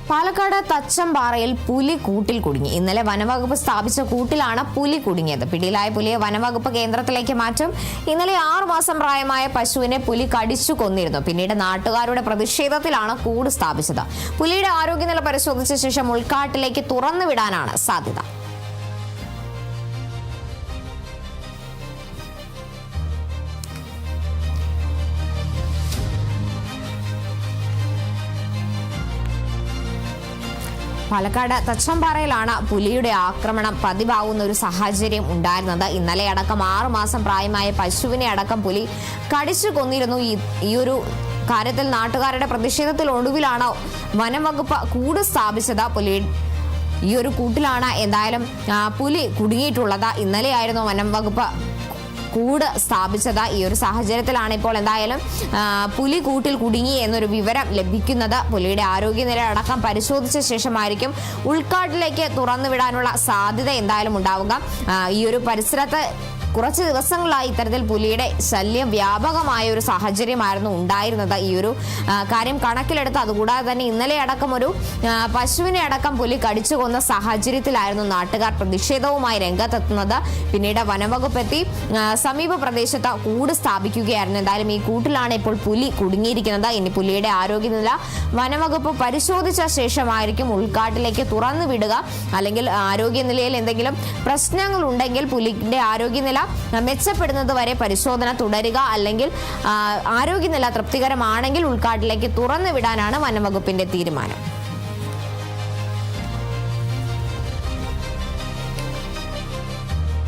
പാലക്കാട് തച്ചമ്പാറയിൽ പുലി കൂട്ടിൽ കുടുങ്ങി. ഇന്നലെ വനവകുപ്പ് സ്ഥാപിച്ച കൂട്ടിലാണ് പുലി കുടുങ്ങിയത്. പിടിയിലായ പുലിയെ വനവകുപ്പ് കേന്ദ്രത്തിലേക്ക് മാറ്റും. ഇന്നലെ 6 മാസം പ്രായമായ പശുവിനെ പുലി കടിച്ചു കൊന്നിരുന്നു. പിന്നീട് നാട്ടുകാരുടെ പ്രതിഷേധത്തിലാണ് കൂട് സ്ഥാപിച്ചത്. പുലിയുടെ ആരോഗ്യനില പരിശോധിച്ച ശേഷം ഉൾക്കാട്ടിലേക്ക് തുറന്നുവിടാനാണ് സാധ്യത. പാലക്കാട് തച്ചമ്പാറയിലാണ് പുലിയുടെ ആക്രമണം പതിവാകുന്ന ഒരു സാഹചര്യം ഉണ്ടായിരുന്നത്. ഇന്നലെ അടക്കം 6 മാസം പ്രായമായ പശുവിനെ അടക്കം പുലി കടിച്ചു കൊന്നിരുന്നു. ഈ ഒരു കാര്യത്തിൽ നാട്ടുകാരുടെ പ്രതിഷേധത്തിൽ ഒടുവിലാണ് വനംവകുപ്പ് കൂട് സ്ഥാപിച്ചത്. ഈ ഒരു കൂട്ടിലാണ് എന്തായാലും പുലി കുടുങ്ങിയിട്ടുള്ളത്. ഇന്നലെയായിരുന്നു വനംവകുപ്പ് കൂട് സ്ഥാപിച്ചത്. ഈ ഒരു സാഹചര്യത്തിലാണ് ഇപ്പോൾ എന്തായാലും പുലി കൂട്ടിൽ കുടുങ്ങി എന്നൊരു വിവരം ലഭിക്കുന്നത്. പുലിയുടെ ആരോഗ്യനില അടക്കം പരിശോധിച്ച ശേഷമായിരിക്കും ഉൾക്കാട്ടിലേക്ക് തുറന്നുവിടാനുള്ള സാധ്യത എന്തായാലും ഉണ്ടാവുക. ഈ ഒരു പരിസരത്ത് കുറച്ച് ദിവസങ്ങളായി ഇത്തരത്തിൽ പുലിയുടെ ശല്യം വ്യാപകമായ ഒരു സാഹചര്യമായിരുന്നു ഉണ്ടായിരുന്നത്. ഈ ഒരു കാര്യം കണക്കിലെടുത്ത് അതുകൂടാതെ തന്നെ ഇന്നലെ അടക്കം ഒരു പശുവിനെ അടക്കം പുലി കടിച്ചു കൊന്ന സാഹചര്യത്തിലായിരുന്നു നാട്ടുകാർ പ്രതിഷേധവുമായി രംഗത്തെത്തുന്നത്. പിന്നീട് വനംവകുപ്പ് എത്തി സമീപ പ്രദേശത്ത് കൂട് സ്ഥാപിക്കുകയായിരുന്നു. എന്തായാലും ഈ കൂട്ടിലാണ് ഇപ്പോൾ പുലി കുടുങ്ങിയിരിക്കുന്നത്. ഇനി പുലിയുടെ ആരോഗ്യനില വനംവകുപ്പ് പരിശോധിച്ച ശേഷമായിരിക്കും ഉൾക്കാട്ടിലേക്ക് തുറന്നു വിടുക. അല്ലെങ്കിൽ ആരോഗ്യനിലയിൽ എന്തെങ്കിലും പ്രശ്നങ്ങൾ ഉണ്ടെങ്കിൽ പുലിയുടെ ആരോഗ്യനില മെച്ചപ്പെടുന്നത് വരെ പരിശോധന തുടരുക. അല്ലെങ്കിൽ ആരോഗ്യനില തൃപ്തികരമാണെങ്കിൽ ഉൾക്കാട്ടിലേക്ക് തുറന്നു വിടാനാണ് വനംവകുപ്പിന്റെ തീരുമാനം.